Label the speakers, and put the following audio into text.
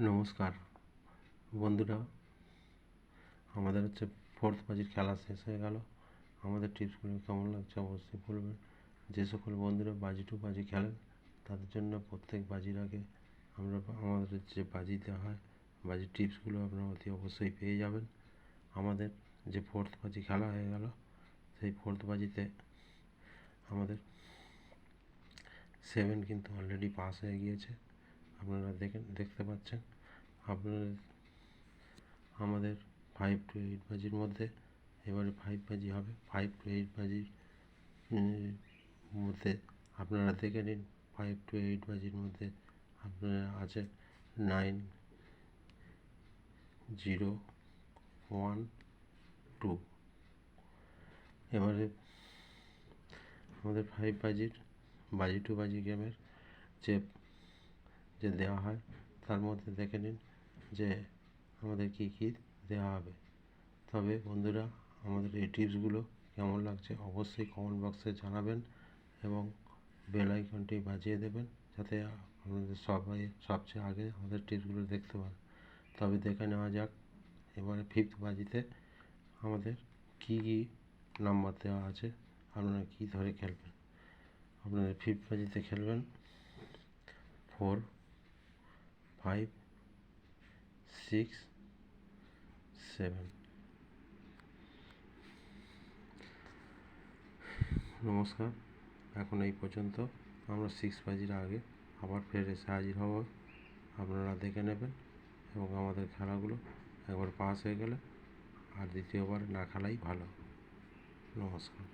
Speaker 1: নমস্কার বন্ধুরা, আমাদের ফোর্থ বাজির খেলা শেষ হয়ে গেল। আমাদের টিপসগুলো কেমন লাগছে অবশ্যই বলবেন। যে সকল বন্ধুরা বাজি খেলেন তাদের জন্য প্রত্যেক বাজির আগে আমাদের যে বাজি দেওয়া হয়, বাজির টিপসগুলো আপনারা অতি অবশ্যই পেয়ে যাবেন। আমাদের যে ফোর্থ বাজি খেলা হয়ে গেল, সেই ফোর্থ বাজিতে আমাদের 7 কিন্তু অলরেডি পাস হয়ে গিয়েছে, আপনারা দেখতে পাচ্ছেন। আপনাদের আমাদের 5 to 8 বাজির মধ্যে এবারে 5 বাজি হবে। 5 to 8 বাজির মধ্যে আপনারা দেখে নিন। 5 to 8 বাজির মধ্যে আপনারা আছে 9, 0, 1, 2। এবারে আমাদের 5 বাজির বাজি টু বাজি গেমের যে দেওয়া হয় তার মধ্যে দেখে নিন যে আমাদের কী কী দেওয়া হবে। তবে বন্ধুরা, আমাদের এই টিপসগুলো কেমন লাগছে অবশ্যই কমেন্ট বক্সে জানাবেন এবং বেল আইকনটি বাজিয়ে দেবেন, যাতে আমাদের সবচেয়ে আগে আমাদের টিপসগুলো দেখতে পান। তবে দেখে নেওয়া যাক এবারে ফিফথ বাজিতে আমাদের কী কী নাম্বার দেওয়া আছে, আপনারা কী ধরে খেলবেন। আপনাদের ফিফথ বাজিতে খেলবেন 4, 5, 6, 7। নমস্কার, এখন এই পর্যন্ত। আমরা 6 বাজির আগে আবার ফের এসে হাজির হব, আপনারা দেখে নেবেন এবং আমাদের খেলাগুলো একবার পাস হয়ে গেলে আর দ্বিতীয়বার না খেলাই ভালো। নমস্কার।